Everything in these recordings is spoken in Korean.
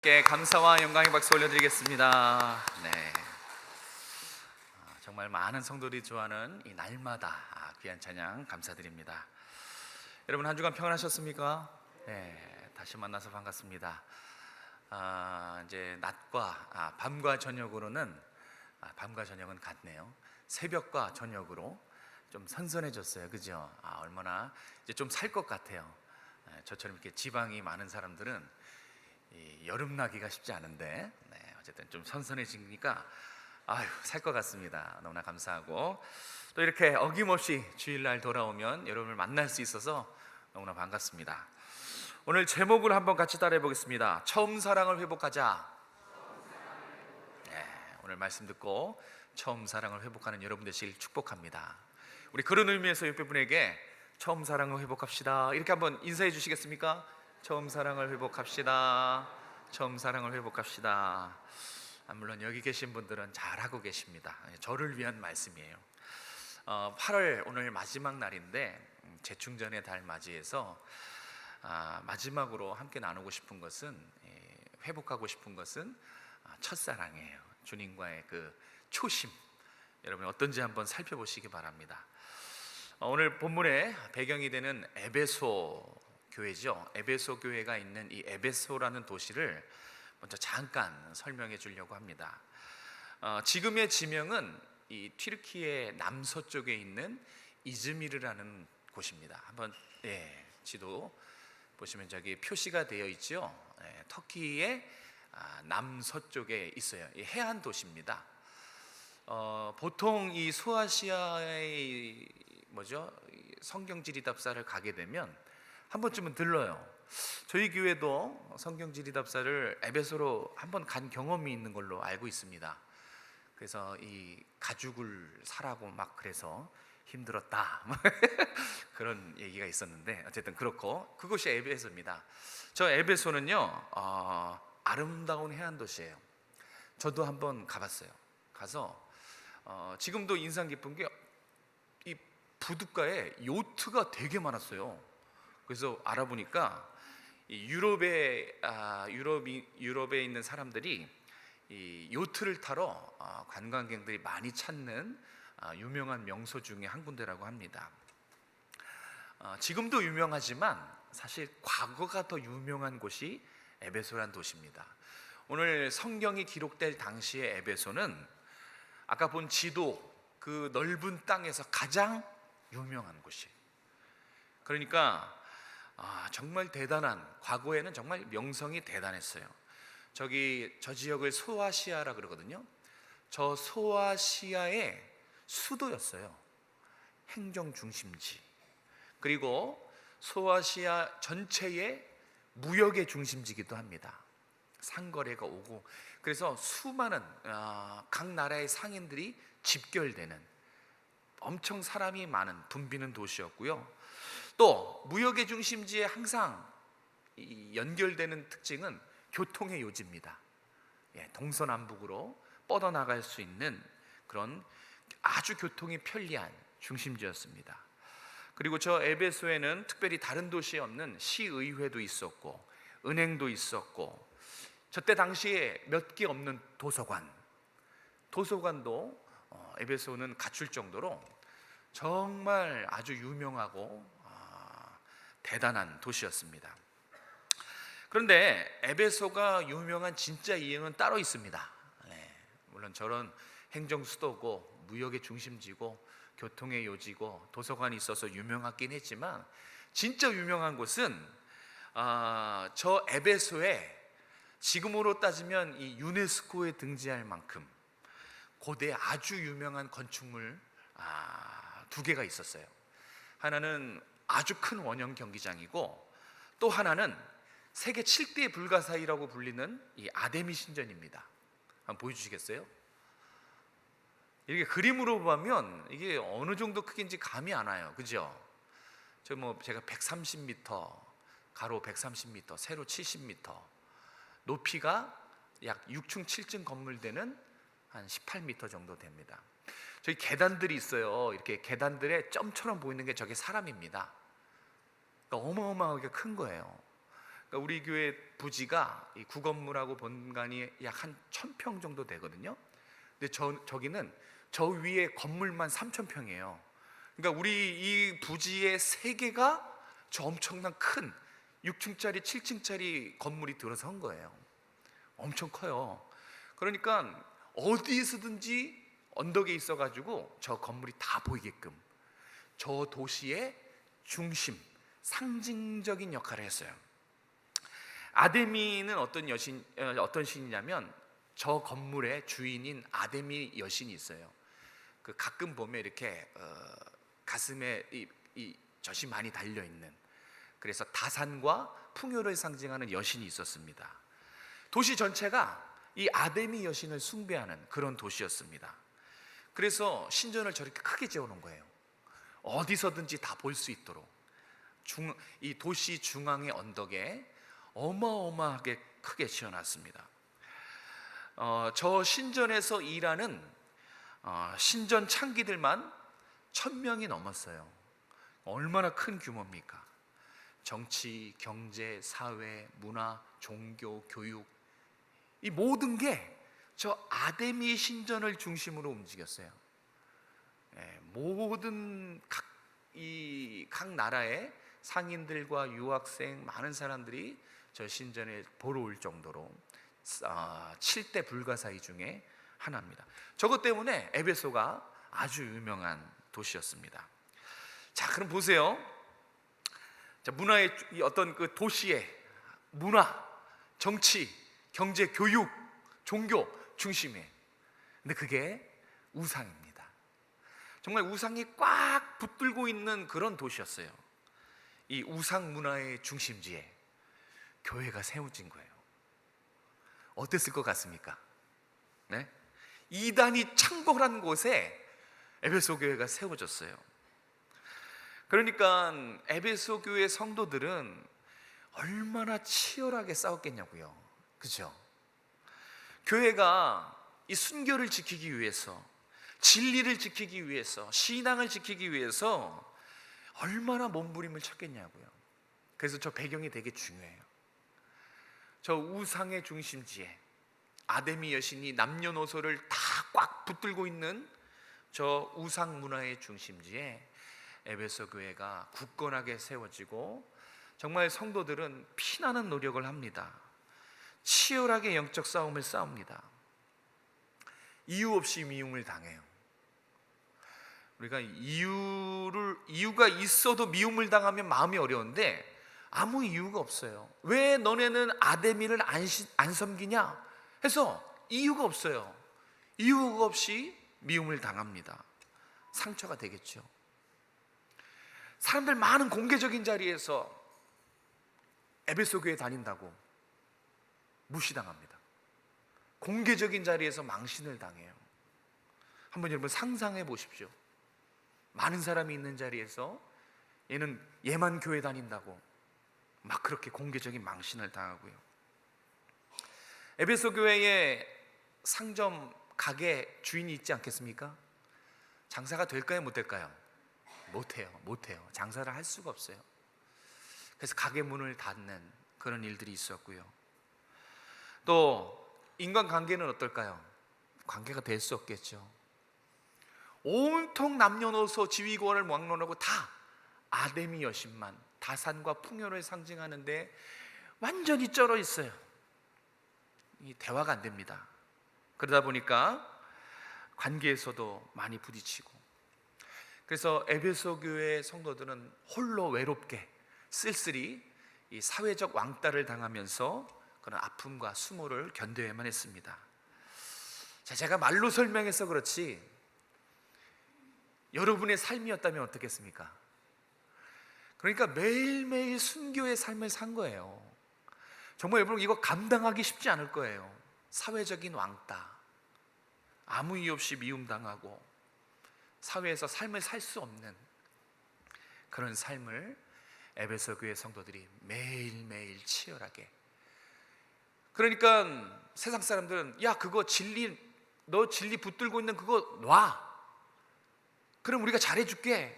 감사와 영광의 박수 올려드리겠습니다. 네, 정말 많은 성도들이 좋아하는 이 날마다 귀한 찬양 감사드립니다. 여러분 한 주간 평안하셨습니까? 네, 다시 만나서 반갑습니다. 이제 낮과 밤과 저녁으로는 밤과 저녁은 같네요. 새벽과 저녁으로 좀 선선해졌어요, 그죠? 얼마나 이제 좀 살 것 같아요. 저처럼 이렇게 지방이 많은 사람들은 이 여름 나기가 쉽지 않은데 어쨌든 좀 선선해지니까 살 것 같습니다. 너무나 감사하고 또 이렇게 어김없이 주일날 돌아오면 여러분을 만날 수 있어서 너무나 반갑습니다. 오늘 제목을 한번 같이 따라해 보겠습니다. 처음 사랑을 회복하자. 오늘 말씀 듣고 처음 사랑을 회복하는 여러분 되시길 축복합니다. 우리 그런 의미에서 옆에 분에게 처음 사랑을 회복합시다 이렇게 한번 인사해 주시겠습니까? 처음 사랑을 회복합시다. 처음 사랑을 회복합시다. 물론 여기 계신 분들은 잘하고 계십니다. 저를 위한 말씀이에요. 8월 오늘 마지막 날인데 재충전의 달 맞이해서 마지막으로 함께 나누고 싶은 것은, 회복하고 싶은 것은 첫사랑이에요. 주님과의 그 초심, 여러분 어떤지 한번 살펴보시기 바랍니다. 오늘 본문의 배경이 되는 에베소 교회죠. 에베소 교회가 있는 이 에베소라는 도시를 먼저 잠깐 설명해 주려고 합니다. 지금의 지명은 이 튀르키예 남서쪽에 있는 이즈미르라는 곳입니다. 한번 지도 보시면 저기 표시가 되어 있죠. 터키의 남서쪽에 있어요. 이 해안 도시입니다. 보통 이 소아시아의 성경 지리답사를 가게 되면 한 번쯤은 들러요. 저희 교회도 성경 지리답사를 에베소로 한번 간 경험이 있는 걸로 알고 있습니다. 그래서 이 가죽을 사라고 막 그래서 힘들었다 그런 얘기가 있었는데 어쨌든 그렇고 그곳이 에베소입니다. 저 에베소는요 아름다운 해안 도시예요. 저도 한번 가봤어요. 가서 지금도 인상 깊은 게 이 부둣가에 요트가 되게 많았어요. 그래서 알아보니까 이 유럽에 있는 사람들이 이 요트를 타러 관광객들이 많이 찾는 유명한 명소 중에 한 군데라고 합니다. 지금도 유명하지만 사실 과거가 더 유명한 곳이 에베소란 도시입니다. 오늘 성경이 기록될 당시의 에베소는 아까 본 지도 그 넓은 땅에서 가장 유명한 곳이에요. 그러니까 정말 대단한, 과거에는 정말 명성이 대단했어요. 저 지역을 소아시아라 그러거든요. 저 소아시아의 수도였어요. 행정 중심지. 그리고 소아시아 전체의 무역의 중심지기도 합니다. 상거래가 오고 그래서 수많은 각 나라의 상인들이 집결되는 엄청 사람이 많은 붐비는 도시였고요. 또 무역의 중심지에 항상 연결되는 특징은 교통의 요지입니다. 동서남북으로 뻗어나갈 수 있는 그런 아주 교통이 편리한 중심지였습니다. 그리고 저 에베소에는 특별히 다른 도시에 없는 시의회도 있었고 은행도 있었고 저때 당시에 몇 개 없는 도서관도 에베소는 갖출 정도로 정말 아주 유명하고 대단한 도시였습니다. 그런데 에베소가 유명한 진짜 이유는 따로 있습니다. 물론 저런 행정 수도고 무역의 중심지고 교통의 요지고 도서관이 있어서 유명하긴 했지만 진짜 유명한 곳은 저 에베소에 지금으로 따지면 이 유네스코에 등재할 만큼 고대 아주 유명한 건축물 두 개가 있었어요. 하나는 아주 큰 원형 경기장이고 또 하나는 세계 7대 불가사의라고 불리는 이 아데미 신전입니다. 한번 보여주시겠어요? 이렇게 그림으로 보면 이게 어느 정도 크기인지 감이 안 와요. 그죠? 제가 130m, 가로 130m, 세로 70m, 높이가 약 6층 7층 건물 되는 한 18m 정도 됩니다. 저기 계단들이 있어요. 이렇게 계단들에 점처럼 보이는 게 저게 사람입니다. 그러니까 어마어마하게 큰 거예요. 그러니까 우리 교회 부지가 이 구건물하고 본관이 약 한 1,000평 정도 되거든요. 근데 저기는 저 위에 건물만 3,000평이에요. 그러니까 우리 이 부지의 3개가 저 엄청난 큰 6층짜리 7층짜리 건물이 들어선 거예요. 엄청 커요. 그러니까 어디에서든지 언덕에 있어가지고 저 건물이 다 보이게끔 저 도시의 중심, 상징적인 역할을 했어요. 아데미는 어떤 신이냐면 저 건물의 주인인 아데미 여신이 있어요. 그 가끔 보면 이렇게 가슴에 이 젖이 많이 달려 있는, 그래서 다산과 풍요를 상징하는 여신이 있었습니다. 도시 전체가 이 아데미 여신을 숭배하는 그런 도시였습니다. 그래서 신전을 저렇게 크게 지어놓은 거예요. 어디서든지 다 볼 수 있도록 이 도시 중앙의 언덕에 어마어마하게 크게 지어놨습니다. 저 신전에서 일하는 신전 창기들만 1,000명이 넘었어요. 얼마나 큰 규모입니까? 정치, 경제, 사회, 문화, 종교, 교육, 이 모든 게 저 아데미 신전을 중심으로 움직였어요. 모든 각 나라의 상인들과 유학생, 많은 사람들이 저 신전에 보러 올 정도로 7대 불가사의 중에 하나입니다. 저것 때문에 에베소가 아주 유명한 도시였습니다. 자, 그럼 보세요. 자, 문화의 어떤 그 도시의 문화, 정치, 경제, 교육, 종교 중심에, 근데 그게 우상입니다. 정말 우상이 꽉 붙들고 있는 그런 도시였어요. 이 우상 문화의 중심지에 교회가 세워진 거예요. 어땠을 것 같습니까? 네? 이단이 창궐한 곳에 에베소 교회가 세워졌어요. 그러니까 에베소 교회 성도들은 얼마나 치열하게 싸웠겠냐고요. 그죠? 교회가 이 순교를 지키기 위해서, 진리를 지키기 위해서, 신앙을 지키기 위해서 얼마나 몸부림을 쳤겠냐고요. 그래서 저 배경이 되게 중요해요. 저 우상의 중심지에 아데미 여신이 남녀노소를 다 꽉 붙들고 있는 저 우상 문화의 중심지에 에베소 교회가 굳건하게 세워지고, 정말 성도들은 피나는 노력을 합니다. 치열하게 영적 싸움을 싸웁니다. 이유 없이 미움을 당해요. 우리가 이유가 있어도 미움을 당하면 마음이 어려운데 아무 이유가 없어요. 왜 너네는 아데미를 안 섬기냐 해서 이유가 없어요. 이유가 없이 미움을 당합니다. 상처가 되겠죠. 사람들 많은 공개적인 자리에서 에베소 교회 다닌다고 무시당합니다. 공개적인 자리에서 망신을 당해요. 한번 여러분 상상해 보십시오. 많은 사람이 있는 자리에서 얘만 교회 다닌다고 막 그렇게 공개적인 망신을 당하고요. 에베소 교회에 상점 가게 주인이 있지 않겠습니까? 장사가 될까요, 못 될까요? 못해요. 장사를 할 수가 없어요. 그래서 가게 문을 닫는 그런 일들이 있었고요. 또 인간관계는 어떨까요? 관계가 될 수 없겠죠. 온통 남녀노소 지위권을 막론하고 다 아데미 여신만, 다산과 풍요를 상징하는데 완전히 쩔어 있어요. 이 대화가 안 됩니다. 그러다 보니까 관계에서도 많이 부딪히고, 그래서 에베소 교회 성도들은 홀로 외롭게 쓸쓸히 이 사회적 왕따를 당하면서 그런 아픔과 수모를 견뎌야만 했습니다. 자, 제가 말로 설명해서 그렇지 여러분의 삶이었다면 어떻겠습니까? 그러니까 매일매일 순교의 삶을 산 거예요. 정말 여러분 이거 감당하기 쉽지 않을 거예요. 사회적인 왕따, 아무 이유 없이 미움당하고 사회에서 삶을 살 수 없는 그런 삶을 에베소 교회 성도들이 매일매일 치열하게. 그러니까 세상 사람들은 야, 그거 너 진리 붙들고 있는 그거 놔, 그럼 우리가 잘해줄게.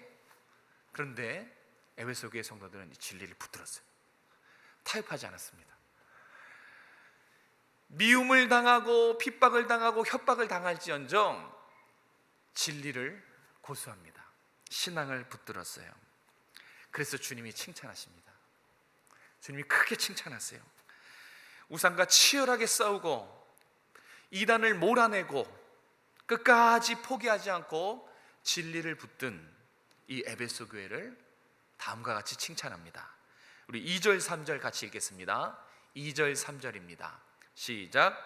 그런데 에베소 교회 성도들은 이 진리를 붙들었어요. 타협하지 않았습니다. 미움을 당하고 핍박을 당하고 협박을 당할지언정 진리를 고수합니다. 신앙을 붙들었어요. 그래서 주님이 칭찬하십니다. 주님이 크게 칭찬하세요. 우상과 치열하게 싸우고 이단을 몰아내고 끝까지 포기하지 않고 진리를 붙든 이 에베소 교회를 다음과 같이 칭찬합니다. 우리 2절 3절 같이 읽겠습니다. 2절 3절입니다. 시작.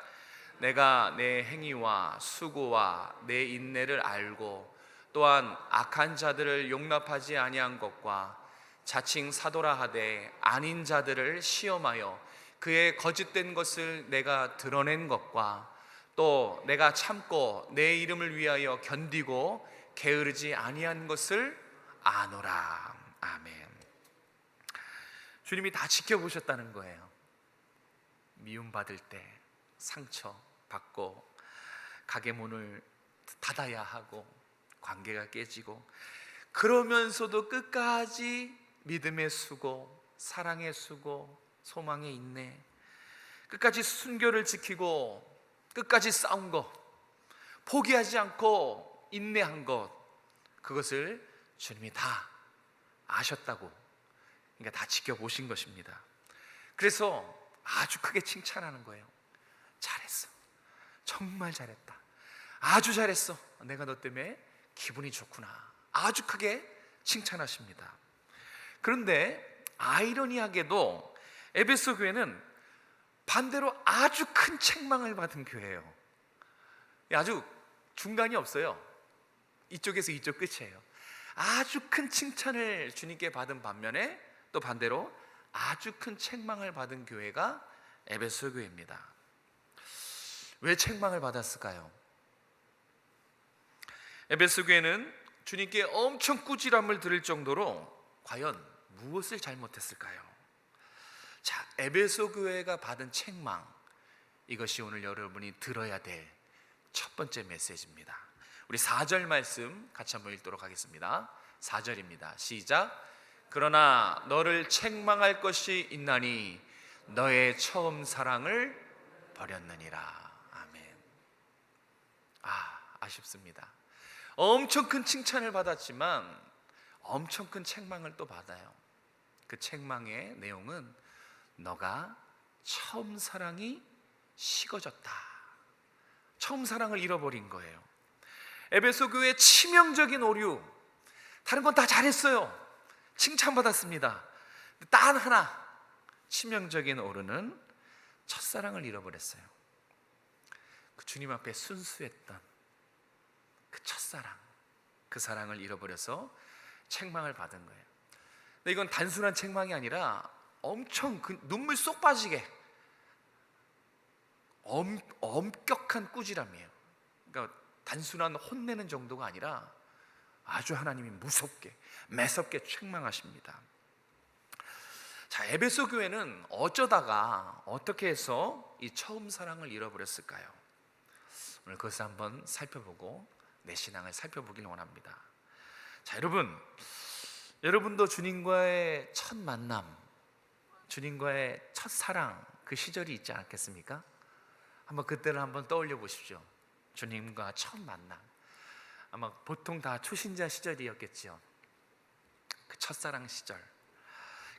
내가 내 행위와 수고와 내 인내를 알고 또한 악한 자들을 용납하지 아니한 것과 자칭 사도라 하되 아닌 자들을 시험하여 그의 거짓된 것을 내가 드러낸 것과 또 내가 참고 내 이름을 위하여 견디고 게으르지 아니한 것을 아노라. 아멘. 주님이 다 지켜보셨다는 거예요. 미움받을 때 상처받고 가게 문을 닫아야 하고 관계가 깨지고 그러면서도 끝까지 믿음의 수고, 사랑의 수고, 소망의 인내, 끝까지 순교를 지키고 끝까지 싸운 것, 포기하지 않고 인내한 것, 그것을 주님이 다 아셨다고, 그러니까 다 지켜보신 것입니다. 그래서 아주 크게 칭찬하는 거예요. 잘했어, 정말 잘했다, 아주 잘했어, 내가 너 때문에 기분이 좋구나, 아주 크게 칭찬하십니다. 그런데 아이러니하게도 에베소 교회는 반대로 아주 큰 책망을 받은 교회예요. 아주 중간이 없어요. 이쪽에서 이쪽 끝이에요. 아주 큰 칭찬을 주님께 받은 반면에 또 반대로 아주 큰 책망을 받은 교회가 에베소 교회입니다. 왜 책망을 받았을까요? 에베소 교회는 주님께 엄청 꾸지람을 들을 정도로 과연 무엇을 잘못했을까요? 자, 에베소 교회가 받은 책망, 이것이 오늘 여러분이 들어야 될 첫 번째 메시지입니다. 우리 4절 말씀 같이 한번 읽도록 하겠습니다. 4절입니다. 시작. 그러나 너를 책망할 것이 있나니 너의 처음 사랑을 버렸느니라. 아멘. 아쉽습니다. 엄청 큰 칭찬을 받았지만 엄청 큰 책망을 또 받아요. 그 책망의 내용은 너가 처음 사랑이 식어졌다, 처음 사랑을 잃어버린 거예요. 에베소 교회의 치명적인 오류, 다른 건 다 잘했어요, 칭찬받았습니다. 단 하나 치명적인 오류는 첫사랑을 잃어버렸어요. 그 주님 앞에 순수했던 그 첫사랑, 그 사랑을 잃어버려서 책망을 받은 거예요. 근데 이건 단순한 책망이 아니라 엄청 눈물 쏙 빠지게 엄격한 꾸지람이에요. 그러니까 단순한 혼내는 정도가 아니라 아주 하나님이 무섭게 매섭게 책망하십니다. 자, 에베소 교회는 어쩌다가 어떻게 해서 이 처음 사랑을 잃어버렸을까요? 오늘 그것을 한번 살펴보고 내 신앙을 살펴보길 원합니다. 자, 여러분도 주님과의 첫 만남, 주님과의 첫 사랑, 그 시절이 있지 않았겠습니까? 한번 그때를 한번 떠올려 보십시오. 주님과 첫 만남, 아마 보통 다 초신자 시절이었겠죠. 그 첫사랑 시절,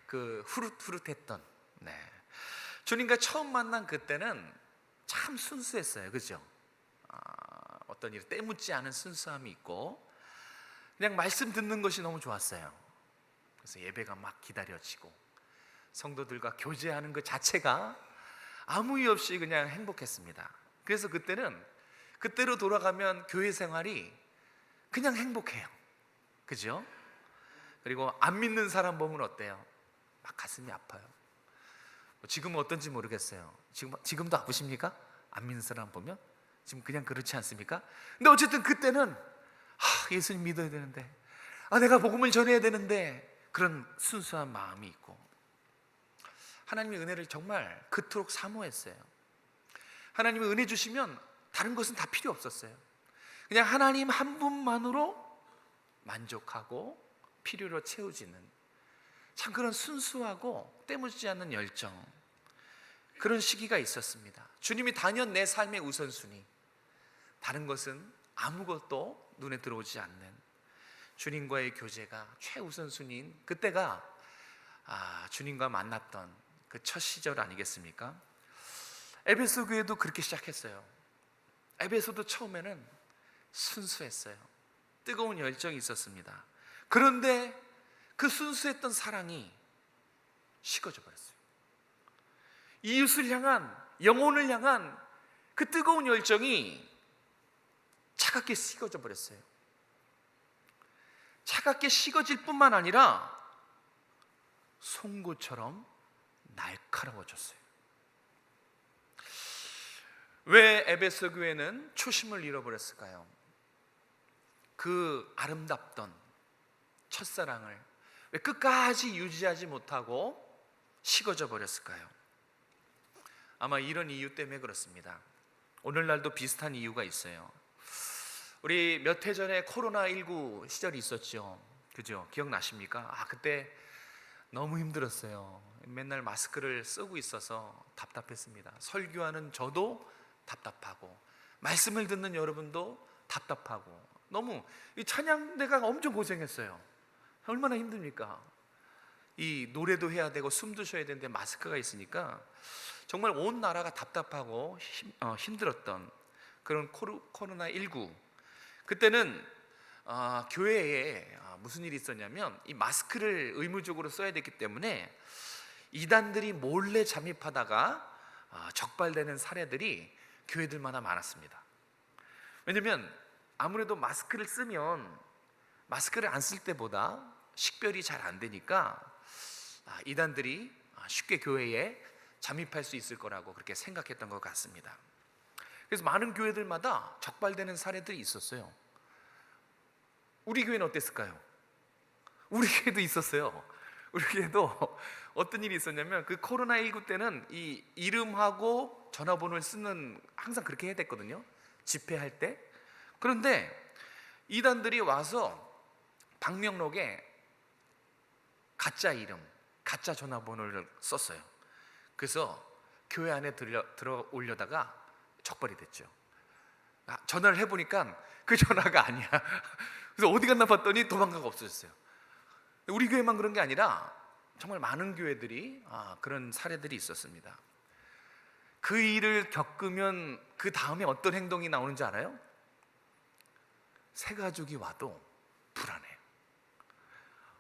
그 후릇후릇했던, 주님과 처음 만난 그때는 참 순수했어요. 그죠? 어떤 일 때묻지 않은 순수함이 있고 그냥 말씀 듣는 것이 너무 좋았어요. 그래서 예배가 막 기다려지고 성도들과 교제하는 것 자체가 아무 이유 없이 그냥 행복했습니다. 그래서 그때로 돌아가면 교회 생활이 그냥 행복해요. 그죠? 그리고 안 믿는 사람 보면 어때요? 막 가슴이 아파요. 지금은 어떤지 모르겠어요. 지금도 아프십니까? 안 믿는 사람 보면? 지금 그냥 그렇지 않습니까? 근데 어쨌든 그때는 예수님 믿어야 되는데, 내가 복음을 전해야 되는데, 그런 순수한 마음이 있고 하나님의 은혜를 정말 그토록 사모했어요. 하나님의 은혜 주시면 다른 것은 다 필요 없었어요. 그냥 하나님 한 분만으로 만족하고 필요로 채워지는, 참 그런 순수하고 때묻지 않는 열정, 그런 시기가 있었습니다. 주님이 단연 내 삶의 우선순위, 다른 것은 아무것도 눈에 들어오지 않는 주님과의 교제가 최우선순위인 그때가 주님과 만났던 그 첫 시절 아니겠습니까? 에베소 교회도 그렇게 시작했어요. 에베소도 처음에는 순수했어요. 뜨거운 열정이 있었습니다. 그런데 그 순수했던 사랑이 식어져 버렸어요. 이웃을 향한, 영혼을 향한 그 뜨거운 열정이 차갑게 식어져 버렸어요. 차갑게 식어질 뿐만 아니라 송곳처럼 날카로워졌어요. 왜 에베소 교회는 초심을 잃어버렸을까요? 그 아름답던 첫사랑을 왜 끝까지 유지하지 못하고 식어져 버렸을까요? 아마 이런 이유 때문에 그렇습니다. 오늘날도 비슷한 이유가 있어요. 우리 몇 해 전에 코로나19 시절이 있었죠. 그죠? 기억나십니까? 그때 너무 힘들었어요. 맨날 마스크를 쓰고 있어서 답답했습니다. 설교하는 저도 답답하고, 말씀을 듣는 여러분도 답답하고, 너무 이 찬양대가 엄청 고생했어요. 얼마나 힘듭니까? 이 노래도 해야 되고 숨도 쉬어야 되는데 마스크가 있으니까 정말 온 나라가 답답하고 힘들었던 그런 코로나19. 그때는 교회에 무슨 일이 있었냐면, 이 마스크를 의무적으로 써야 됐기 때문에 이단들이 몰래 잠입하다가 적발되는 사례들이 교회들마다 많았습니다. 왜냐면 아무래도 마스크를 쓰면 마스크를 안 쓸 때보다 식별이 잘 안 되니까 이단들이 쉽게 교회에 잠입할 수 있을 거라고 그렇게 생각했던 것 같습니다. 그래서 많은 교회들마다 적발되는 사례들이 있었어요. 우리 교회는 어땠을까요? 우리 교회도 있었어요. 우리 교회도 어떤 일이 있었냐면, 그 코로나19 때는 이 이름하고 전화번호를 쓰는, 항상 그렇게 해야 됐거든요, 집회할 때. 그런데 이단들이 와서 방명록에 가짜 이름, 가짜 전화번호를 썼어요. 그래서 교회 안에 들어 올려다가 적발이 됐죠. 전화를 해보니까 그 전화가 아니야. 그래서 어디 갔나 봤더니 도망가고 없어졌어요. 우리 교회만 그런 게 아니라 정말 많은 교회들이 그런 사례들이 있었습니다. 그 일을 겪으면 그 다음에 어떤 행동이 나오는지 알아요? 새 가족이 와도 불안해요.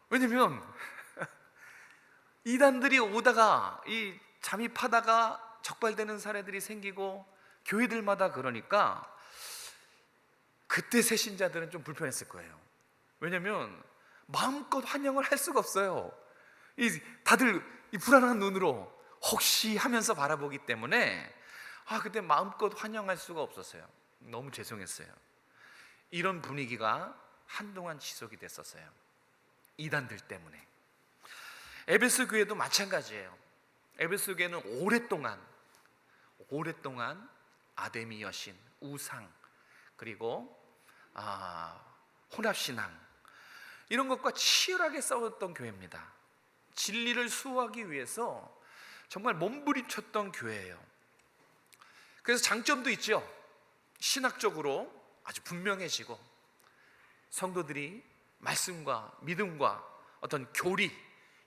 왜냐면 이단들이 오다가 잠입하다가 적발되는 사례들이 생기고 교회들마다 그러니까 그때 새 신자들은 좀 불편했을 거예요. 왜냐면 마음껏 환영을 할 수가 없어요. 다들 불안한 눈으로 혹시 하면서 바라보기 때문에 그때 마음껏 환영할 수가 없었어요. 너무 죄송했어요. 이런 분위기가 한동안 지속이 됐었어요. 이단들 때문에. 에베소 교회도 마찬가지예요. 에베소 교회는 오랫동안 아데미 여신, 우상, 그리고 혼합신앙, 이런 것과 치열하게 싸웠던 교회입니다. 진리를 수호하기 위해서 정말 몸부림쳤던 교회예요. 그래서 장점도 있죠. 신학적으로 아주 분명해지고, 성도들이 말씀과 믿음과 어떤 교리,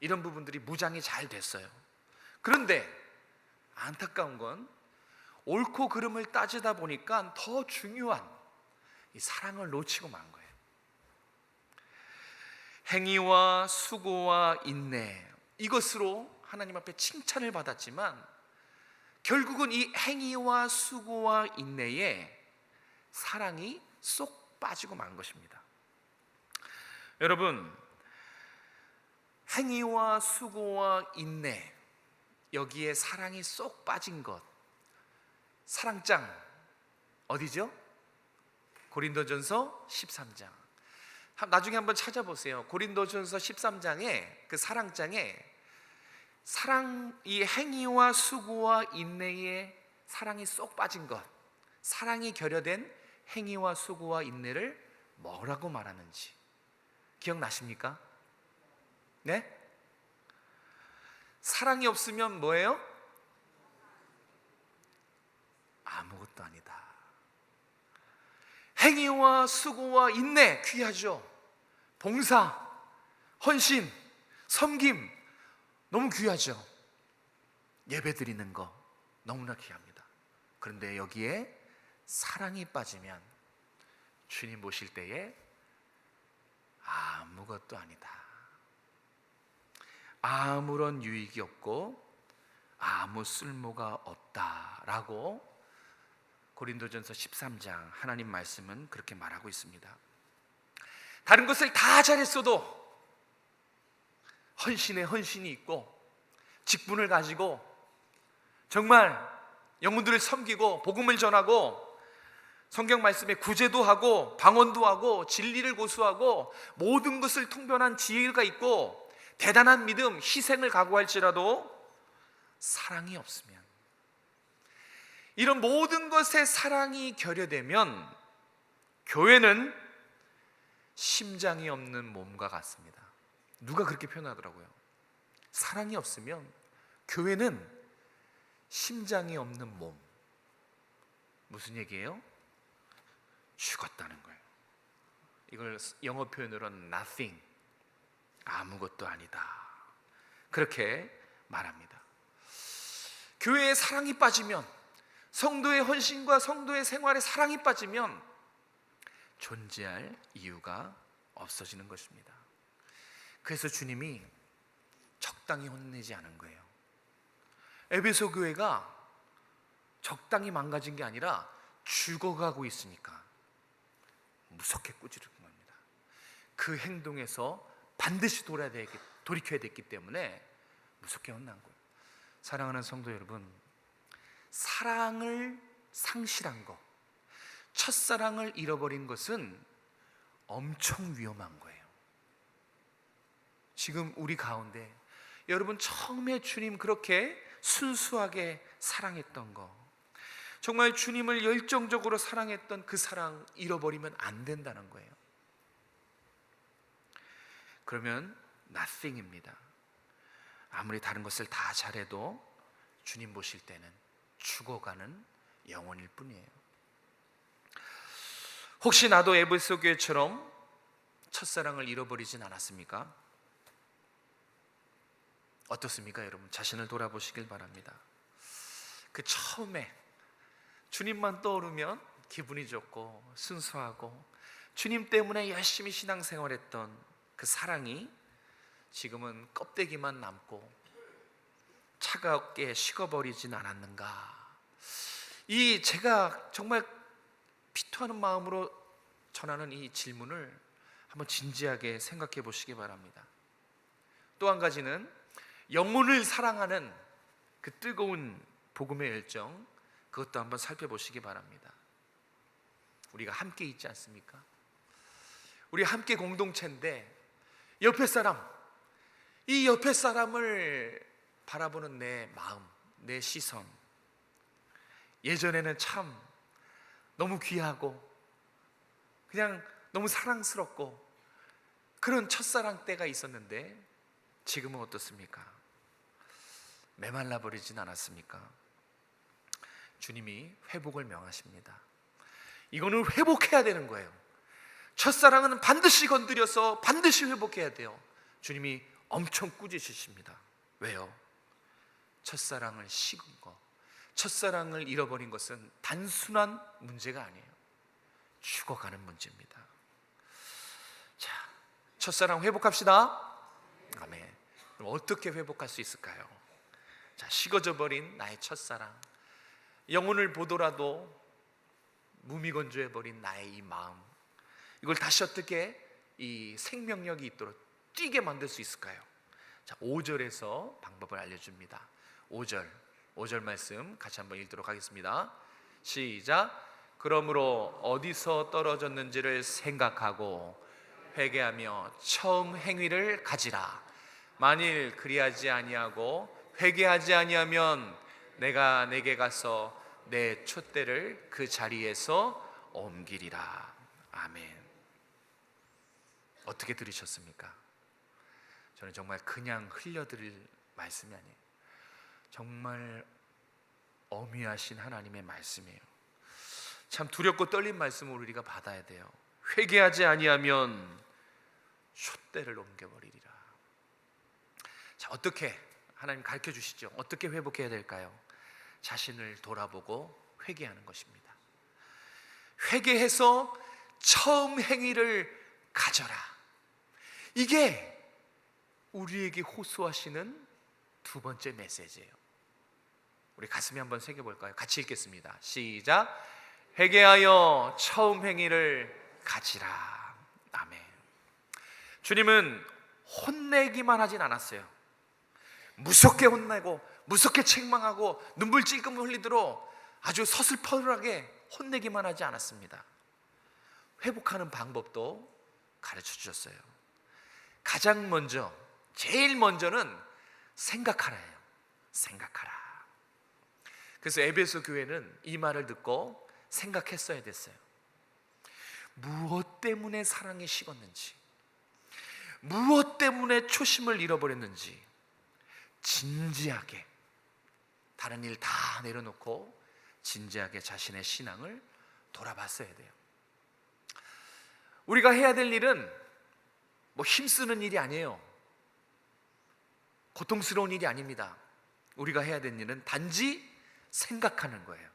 이런 부분들이 무장이 잘 됐어요. 그런데 안타까운 건 옳고 그름을 따지다 보니까 더 중요한 이 사랑을 놓치고 만 거예요. 행위와 수고와 인내, 이것으로 하나님 앞에 칭찬을 받았지만 결국은 이 행위와 수고와 인내에 사랑이 쏙 빠지고 만 것입니다. 여러분, 행위와 수고와 인내, 여기에 사랑이 쏙 빠진 것, 사랑장 어디죠? 고린도전서 13장. 나중에 한번 찾아보세요. 고린도전서 13장에 그 사랑장에 이 행위와 수고와 인내에 사랑이 쏙 빠진 것, 사랑이 결여된 행위와 수고와 인내를 뭐라고 말하는지 기억나십니까? 네? 사랑이 없으면 뭐예요? 아무것도 아니다. 행위와 수고와 인내 귀하죠. 봉사, 헌신, 섬김 너무 귀하죠. 예배 드리는 거 너무나 귀합니다. 그런데 여기에 사랑이 빠지면 주님 보실 때에 아무것도 아니다. 아무런 유익이 없고 아무 쓸모가 없다라고 고린도전서 13장 하나님 말씀은 그렇게 말하고 있습니다. 다른 것을 다 잘했어도 헌신에 헌신이 있고 직분을 가지고 정말 영혼들을 섬기고 복음을 전하고 성경 말씀에 구제도 하고 방언도 하고 진리를 고수하고 모든 것을 통변한 지혜가 있고 대단한 믿음, 희생을 각오할지라도 사랑이 없으면, 이런 모든 것에 사랑이 결여되면 교회는 심장이 없는 몸과 같습니다. 누가 그렇게 표현하더라고요. 사랑이 없으면 교회는 심장이 없는 몸. 무슨 얘기예요? 죽었다는 거예요. 이걸 영어 표현으로는 nothing, 아무것도 아니다, 그렇게 말합니다. 교회에 사랑이 빠지면, 성도의 헌신과 성도의 생활에 사랑이 빠지면 존재할 이유가 없어지는 것입니다. 그래서 주님이 적당히 혼내지 않은 거예요. 에베소 교회가 적당히 망가진 게 아니라 죽어가고 있으니까 무섭게 꾸짖은 겁니다. 그 행동에서 반드시 돌이켜야 됐기 때문에 무섭게 혼난 거예요. 사랑하는 성도 여러분, 사랑을 상실한 것, 첫사랑을 잃어버린 것은 엄청 위험한 거예요. 지금 우리 가운데 여러분 처음에 주님 그렇게 순수하게 사랑했던 거, 정말 주님을 열정적으로 사랑했던 그 사랑 잃어버리면 안 된다는 거예요. 그러면 nothing입니다. 아무리 다른 것을 다 잘해도 주님 보실 때는 죽어가는 영혼일 뿐이에요. 혹시 나도 에베소 교회처럼 첫사랑을 잃어버리진 않았습니까? 어떻습니까 여러분? 자신을 돌아보시길 바랍니다. 그 처음에 주님만 떠오르면 기분이 좋고 순수하고 주님 때문에 열심히 신앙생활했던 그 사랑이 지금은 껍데기만 남고 차갑게 식어버리진 않았는가? 이 제가 정말 피토하는 마음으로 전하는 이 질문을 한번 진지하게 생각해 보시기 바랍니다. 또 한 가지는 영혼을 사랑하는 그 뜨거운 복음의 열정, 그것도 한번 살펴보시기 바랍니다. 우리가 함께 있지 않습니까? 우리 함께 공동체인데 옆에 사람, 이 옆에 사람을 바라보는 내 마음, 내 시선, 예전에는 참 너무 귀하고 그냥 너무 사랑스럽고 그런 첫사랑 때가 있었는데 지금은 어떻습니까? 메말라 버리진 않았습니까? 주님이 회복을 명하십니다. 이거는 회복해야 되는 거예요. 첫사랑은 반드시 건드려서 반드시 회복해야 돼요. 주님이 엄청 꾸짖으십니다. 왜요? 첫사랑을 식은 거, 첫사랑을 잃어버린 것은 단순한 문제가 아니에요. 죽어가는 문제입니다. 자, 첫사랑 회복합시다. 아멘. 그럼 어떻게 회복할 수 있을까요? 자, 식어져 버린 나의 첫사랑, 영혼을 보더라도 무미건조해버린 나의 이 마음, 이걸 다시 어떻게 이 생명력이 있도록 뛰게 만들 수 있을까요? 자, 5절에서 방법을 알려줍니다. 5절 말씀 같이 한번 읽도록 하겠습니다. 시작. 그러므로 어디서 떨어졌는지를 생각하고 회개하며 처음 행위를 가지라. 만일 그리하지 아니하고 회개하지 아니하면 내가 내게 가서 내 촛대를 그 자리에서 옮기리라. 아멘. 어떻게 들으셨습니까? 저는 정말 그냥 흘려드릴 말씀이 아니에요. 정말 어미하신 하나님의 말씀이에요. 참 두렵고 떨린 말씀을 우리가 받아야 돼요. 회개하지 아니하면 촛대를 옮겨버리리라. 자, 어떻게 하나님 가르쳐 주시죠? 어떻게 회복해야 될까요? 자신을 돌아보고 회개하는 것입니다. 회개해서 처음 행위를 가져라. 이게 우리에게 호소하시는 두 번째 메시지예요. 우리 가슴에 한번 새겨볼까요? 같이 읽겠습니다. 시작. 회개하여 처음 행위를 가지라. 아멘. 주님은 혼내기만 하진 않았어요. 무섭게 혼내고 무섭게 책망하고 눈물 찔끔 흘리도록 아주 서슬퍼들하게 혼내기만 하지 않았습니다. 회복하는 방법도 가르쳐 주셨어요. 가장 먼저, 제일 먼저는 생각하라예요. 생각하라. 그래서 에베소 교회는 이 말을 듣고 생각했어야 됐어요. 무엇 때문에 사랑이 식었는지, 무엇 때문에 초심을 잃어버렸는지 진지하게, 다른 일 다 내려놓고 진지하게 자신의 신앙을 돌아봤어야 돼요. 우리가 해야 될 일은 뭐 힘쓰는 일이 아니에요. 고통스러운 일이 아닙니다. 우리가 해야 될 일은 단지 생각하는 거예요.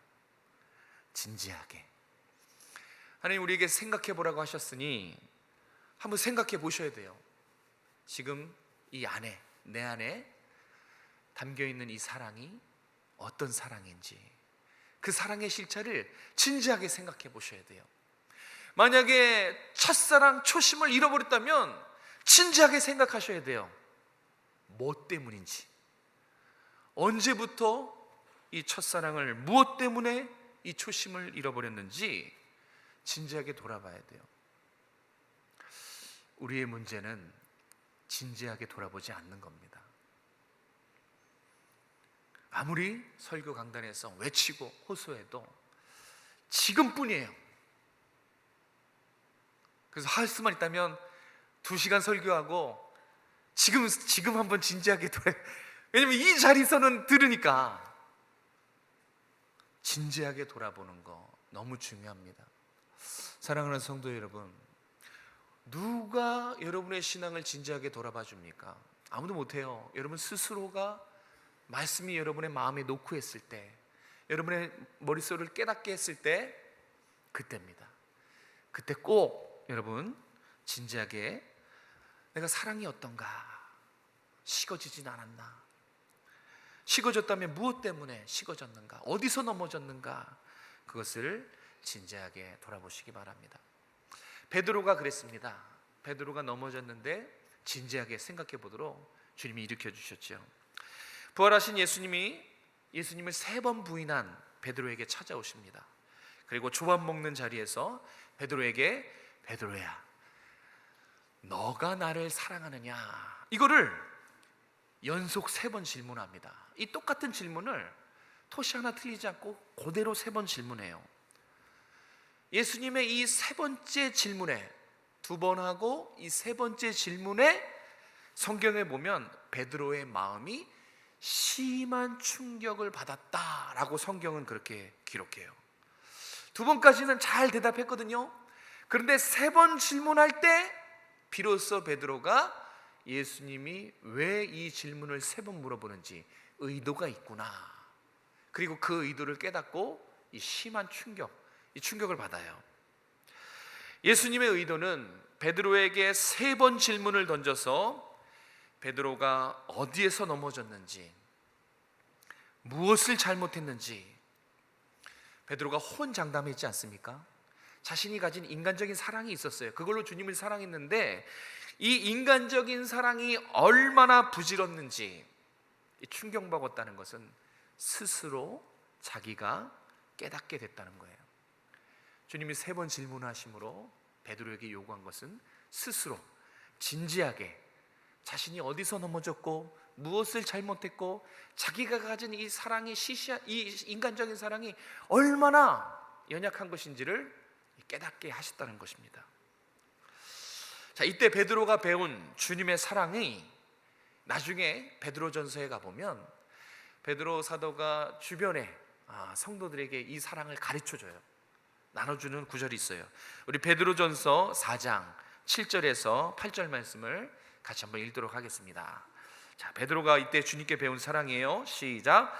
진지하게. 하나님 우리에게 생각해 보라고 하셨으니 한번 생각해 보셔야 돼요. 지금 이 안에, 내 안에 담겨있는 이 사랑이 어떤 사랑인지, 그 사랑의 실체를 진지하게 생각해 보셔야 돼요. 만약에 첫사랑 초심을 잃어버렸다면 진지하게 생각하셔야 돼요. 뭐 때문인지, 언제부터 이 첫사랑을, 무엇 때문에 이 초심을 잃어버렸는지 진지하게 돌아봐야 돼요. 우리의 문제는 진지하게 돌아보지 않는 겁니다. 아무리 설교 강단에서 외치고 호소해도 지금뿐이에요. 그래서 할 수만 있다면 2시간 설교하고 지금 한번 진지하게 왜냐면 이 자리에서는 들으니까 진지하게 돌아보는 거 너무 중요합니다. 사랑하는 성도 여러분, 누가 여러분의 신앙을 진지하게 돌아봐 줍니까? 아무도 못해요. 여러분 스스로가 말씀이 여러분의 마음에 놓고 했을 때, 여러분의 머릿속을 깨닫게 했을 때, 그때입니다. 그때 꼭 여러분 진지하게 내가 사랑이 어떤가, 식어지진 않았나, 식어졌다면 무엇 때문에 식어졌는가, 어디서 넘어졌는가, 그것을 진지하게 돌아보시기 바랍니다. 베드로가 그랬습니다. 베드로가 넘어졌는데 진지하게 생각해 보도록 주님이 일으켜 주셨죠. 부활하신 예수님을 3번 부인한 베드로에게 찾아오십니다. 그리고 조밥 먹는 자리에서 베드로에게, 베드로야, 너가 나를 사랑하느냐, 이거를 연속 3번 질문합니다. 이 똑같은 질문을 토시 하나 틀리지 않고 그대로 3번 질문해요. 예수님의 이 3번째 질문에, 2번 하고 이 3번째 질문에 성경에 보면 베드로의 마음이 심한 충격을 받았다라고 성경은 그렇게 기록해요. 2번까지는 잘 대답했거든요. 그런데 3번 질문할 때 비로소 베드로가 예수님이 왜 이 질문을 3번 물어보는지 의도가 있구나, 그리고 그 의도를 깨닫고 이 심한 이 충격을 받아요. 예수님의 의도는 베드로에게 3번 질문을 던져서 베드로가 어디에서 넘어졌는지, 무엇을 잘못했는지, 베드로가 호언장담했지 않습니까? 자신이 가진 인간적인 사랑이 있었어요. 그걸로 주님을 사랑했는데 이 인간적인 사랑이 얼마나 부질없는지 충격받았다는 것은 스스로 자기가 깨닫게 됐다는 거예요. 주님이 3번 질문하심으로 베드로에게 요구한 것은 스스로 진지하게 자신이 어디서 넘어졌고 무엇을 잘못했고 자기가 가진 이 사랑이 이 인간적인 사랑이 얼마나 연약한 것인지를 깨닫게 하셨다는 것입니다. 자, 이때 베드로가 배운 주님의 사랑이 나중에 베드로전서에 가보면 베드로 사도가 주변에 성도들에게 이 사랑을 가르쳐줘요. 나눠주는 구절이 있어요. 우리 베드로전서 4장 7절에서 8절 말씀을 같이 한번 읽도록 하겠습니다. 자, 베드로가 이때 주님께 배운 사랑이에요. 시작.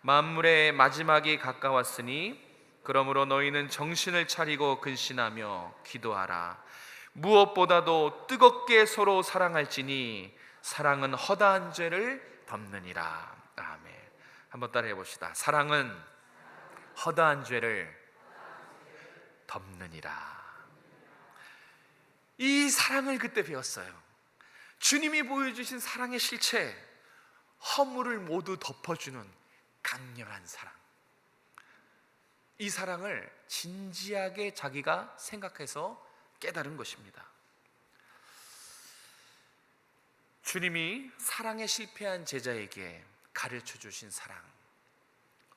만물의 마지막이 가까웠으니 그러므로 너희는 정신을 차리고 근신하며 기도하라. 무엇보다도 뜨겁게 서로 사랑할지니 사랑은 허다한 죄를 덮느니라. 아멘. 한번 따라해 봅시다. 사랑은 허다한 죄를 덮느니라. 이 사랑을 그때 배웠어요. 주님이 보여주신 사랑의 실체, 허물을 모두 덮어주는 강렬한 사랑. 이 사랑을 진지하게 자기가 생각해서 깨달은 것입니다. 주님이 사랑에 실패한 제자에게 가르쳐 주신 사랑,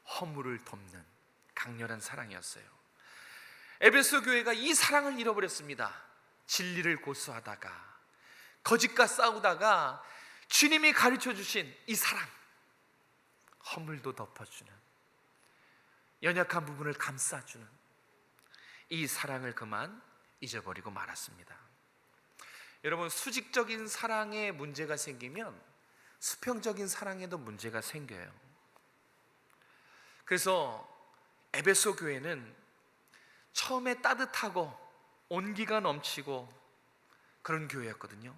허물을 덮는 강렬한 사랑이었어요. 에베소 교회가 이 사랑을 잃어버렸습니다. 진리를 고수하다가, 거짓과 싸우다가 주님이 가르쳐 주신 이 사랑, 허물도 덮어주는, 연약한 부분을 감싸주는 이 사랑을 그만 잊어버리고 말았습니다. 여러분, 수직적인 사랑에 문제가 생기면 수평적인 사랑에도 문제가 생겨요. 그래서 에베소 교회는 처음에 따뜻하고 온기가 넘치고 그런 교회였거든요.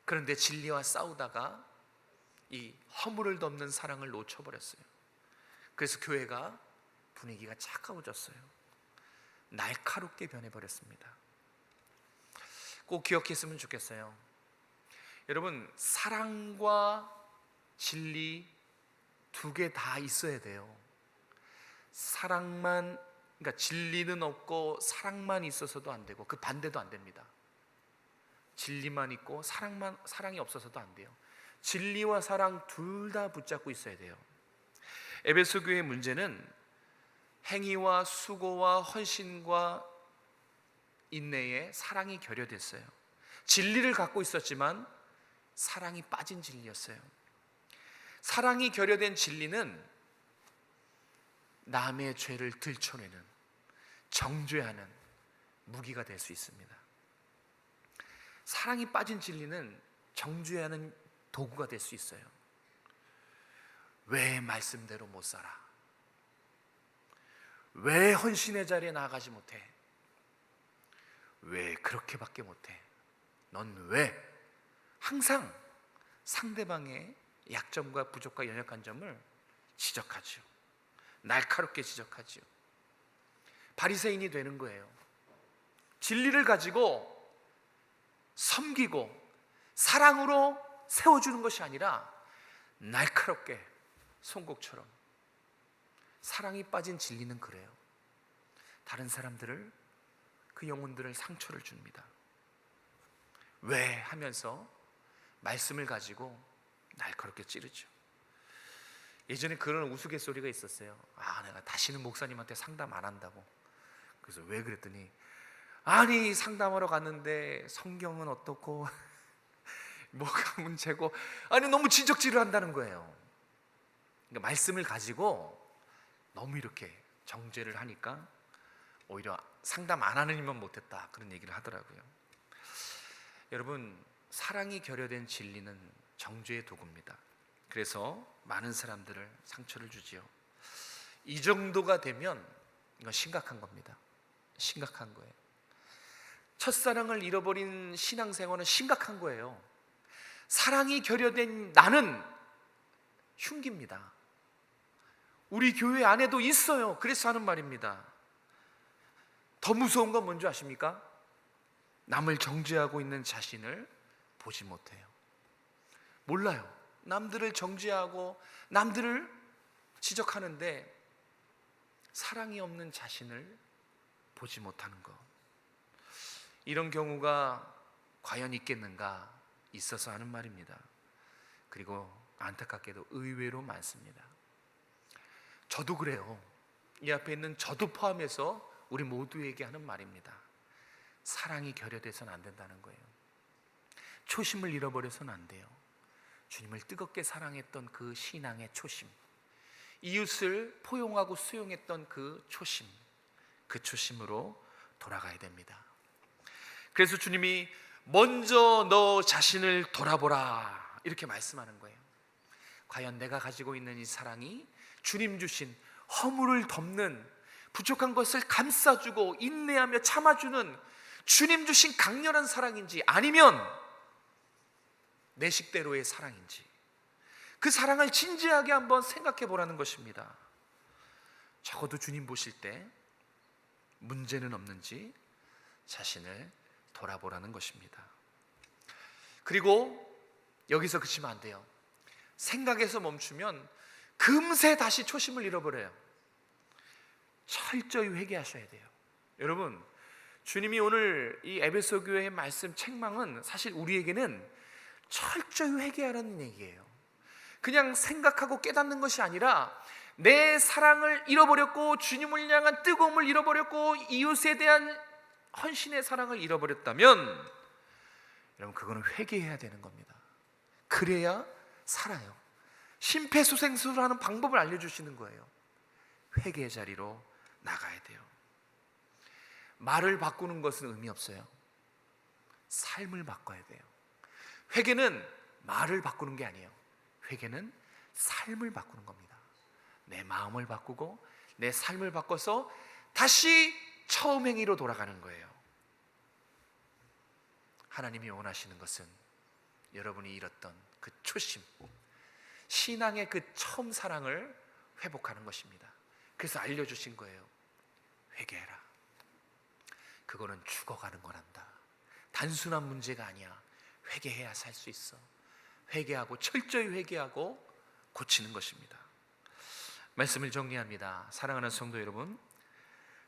그런데 진리와 싸우다가 이 허물을 덮는 사랑을 놓쳐버렸어요. 그래서 교회가 분위기가 차가워졌어요. 날카롭게 변해버렸습니다. 꼭 기억했으면 좋겠어요. 여러분, 사랑과 진리 두 개 다 있어야 돼요. 사랑만, 그러니까 진리는 없고 사랑만 있어서도 안 되고 그 반대도 안 됩니다. 진리만 있고 사랑이 없어서도 안 돼요. 진리와 사랑 둘 다 붙잡고 있어야 돼요. 에베소 교회의 문제는 행위와 수고와 헌신과 인내에 사랑이 결여됐어요. 진리를 갖고 있었지만 사랑이 빠진 진리였어요. 사랑이 결여된 진리는 남의 죄를 들춰내는, 정죄하는 무기가 될 수 있습니다. 사랑이 빠진 진리는 정죄하는 도구가 될 수 있어요. 왜 말씀대로 못 살아? 왜 헌신의 자리에 나아가지 못해? 왜 그렇게밖에 못해? 넌 왜? 항상 상대방의 약점과 부족과 연약한 점을 지적하죠. 날카롭게 지적하죠. 바리새인이 되는 거예요. 진리를 가지고 섬기고 사랑으로 세워주는 것이 아니라 날카롭게 송곳처럼. 사랑이 빠진 진리는 그래요. 다른 사람들을, 그 영혼들을 상처를 줍니다. 왜? 하면서 말씀을 가지고 날카롭게 찌르죠. 예전에 그런 우스갯소리가 있었어요. 내가 다시는 목사님한테 상담 안 한다고. 그래서 왜 그랬더니, 아니 상담하러 갔는데 성경은 어떻고 뭐가 문제고, 아니 너무 지적질을 한다는 거예요. 그러니까 말씀을 가지고 너무 이렇게 정죄를 하니까 오히려 상담 안 하는 일만 못했다, 그런 얘기를 하더라고요. 여러분, 사랑이 결여된 진리는 정죄의 도구입니다. 그래서 많은 사람들을 상처를 주지요. 이 정도가 되면 이건 심각한 겁니다. 심각한 거예요. 첫사랑을 잃어버린 신앙생활은 심각한 거예요. 사랑이 결여된 나는 흉기입니다. 우리 교회 안에도 있어요. 그래서 하는 말입니다. 더 무서운 건 뭔지 아십니까? 남을 정죄하고 있는 자신을 보지 못해요. 몰라요. 남들을 정죄하고 남들을 지적하는데 사랑이 없는 자신을 보지 못하는 것. 이런 경우가 과연 있겠는가? 있어서 하는 말입니다. 그리고 안타깝게도 의외로 많습니다. 저도 그래요. 이 앞에 있는 저도 포함해서 우리 모두에게 하는 말입니다. 사랑이 결여돼서는 안 된다는 거예요. 초심을 잃어버려서는 안 돼요. 주님을 뜨겁게 사랑했던 그 신앙의 초심, 이웃을 포용하고 수용했던 그 초심, 그 초심으로 돌아가야 됩니다. 그래서 주님이 먼저 너 자신을 돌아보라 이렇게 말씀하는 거예요. 과연 내가 가지고 있는 이 사랑이 주님 주신 허물을 덮는, 부족한 것을 감싸주고 인내하며 참아주는 주님 주신 강렬한 사랑인지, 아니면 내 식대로의 사랑인지, 그 사랑을 진지하게 한번 생각해 보라는 것입니다. 적어도 주님 보실 때 문제는 없는지 자신을 돌아보라는 것입니다. 그리고 여기서 그치면 안 돼요. 생각에서 멈추면 금세 다시 초심을 잃어버려요. 철저히 회개하셔야 돼요. 여러분, 주님이 오늘 이 에베소 교회의 말씀 책망은 사실 우리에게는 철저히 회개하라는 얘기예요. 그냥 생각하고 깨닫는 것이 아니라 내 사랑을 잃어버렸고, 주님을 향한 뜨거움을 잃어버렸고, 이웃에 대한 헌신의 사랑을 잃어버렸다면 여러분, 그거는 회개해야 되는 겁니다. 그래야 살아요. 심폐소생술하는 방법을 알려주시는 거예요. 회개의 자리로 나가야 돼요. 말을 바꾸는 것은 의미 없어요. 삶을 바꿔야 돼요. 회개는 말을 바꾸는 게 아니에요. 회개는 삶을 바꾸는 겁니다. 내 마음을 바꾸고 내 삶을 바꿔서 다시 처음 행위로 돌아가는 거예요. 하나님이 원하시는 것은 여러분이 잃었던 그 초심, 신앙의 그 처음 사랑을 회복하는 것입니다. 그래서 알려주신 거예요. 회개해라. 그거는 죽어가는 거란다. 단순한 문제가 아니야. 회개해야 살 수 있어. 회개하고, 철저히 회개하고 고치는 것입니다. 말씀을 정리합니다. 사랑하는 성도 여러분,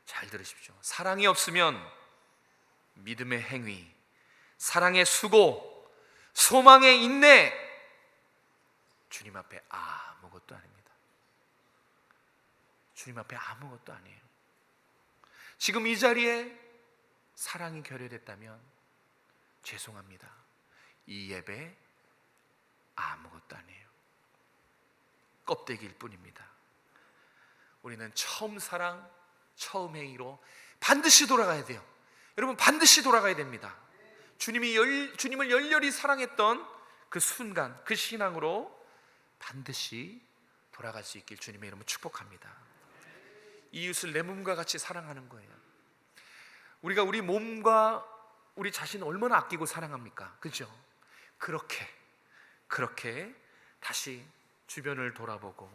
잘 들으십시오. 사랑이 없으면 믿음의 행위, 사랑의 수고, 소망의 인내, 주님 앞에 아무것도 아닙니다. 주님 앞에 아무것도 아니에요. 지금 이 자리에 사랑이 결여됐다면 죄송합니다. 이 예배 아무것도 아니에요. 껍데기일 뿐입니다. 우리는 처음 사랑, 처음 행위로 반드시 돌아가야 돼요. 여러분, 반드시 돌아가야 됩니다. 주님을 열렬히 사랑했던 그 순간, 그 신앙으로 반드시 돌아갈 수 있길 주님의 이름으로 축복합니다. 이웃을 내 몸과 같이 사랑하는 거예요. 우리가 우리 몸과 우리 자신을 얼마나 아끼고 사랑합니까? 그죠? 그렇게 다시 주변을 돌아보고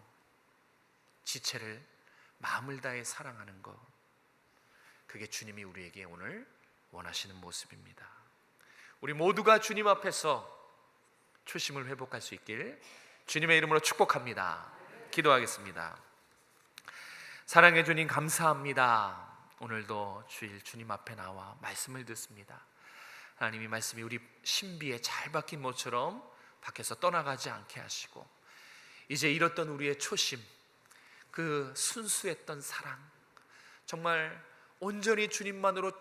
지체를 마음을 다해 사랑하는 것, 그게 주님이 우리에게 오늘 원하시는 모습입니다. 우리 모두가 주님 앞에서 초심을 회복할 수 있길 주님의 이름으로 축복합니다. 기도하겠습니다. 사랑해 주님, 감사합니다. 오늘도 주일 주님 앞에 나와 말씀을 듣습니다. 하나님이 말씀이 우리 신비에 잘 박힌 모처럼 밖에서 떠나가지 않게 하시고, 이제 잃었던 우리의 초심, 그 순수했던 사랑, 정말 온전히 주님만으로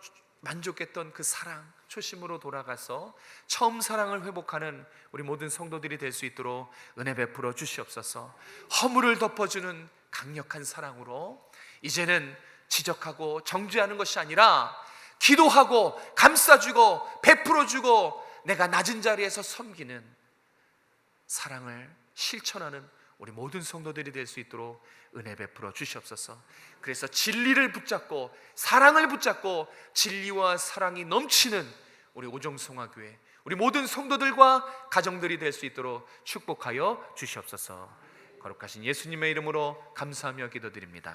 만족했던 그 사랑, 초심으로 돌아가서 처음 사랑을 회복하는 우리 모든 성도들이 될 수 있도록 은혜 베풀어 주시옵소서. 허물을 덮어주는 강력한 사랑으로 이제는 지적하고 정죄하는 것이 아니라 기도하고 감싸주고 베풀어주고 내가 낮은 자리에서 섬기는 사랑을 실천하는 우리 모든 성도들이 될 수 있도록 은혜 베풀어 주시옵소서. 그래서 진리를 붙잡고 사랑을 붙잡고 진리와 사랑이 넘치는 우리 오정성화교회, 우리 모든 성도들과 가정들이 될 수 있도록 축복하여 주시옵소서. 거룩하신 예수님의 이름으로 감사하며 기도드립니다.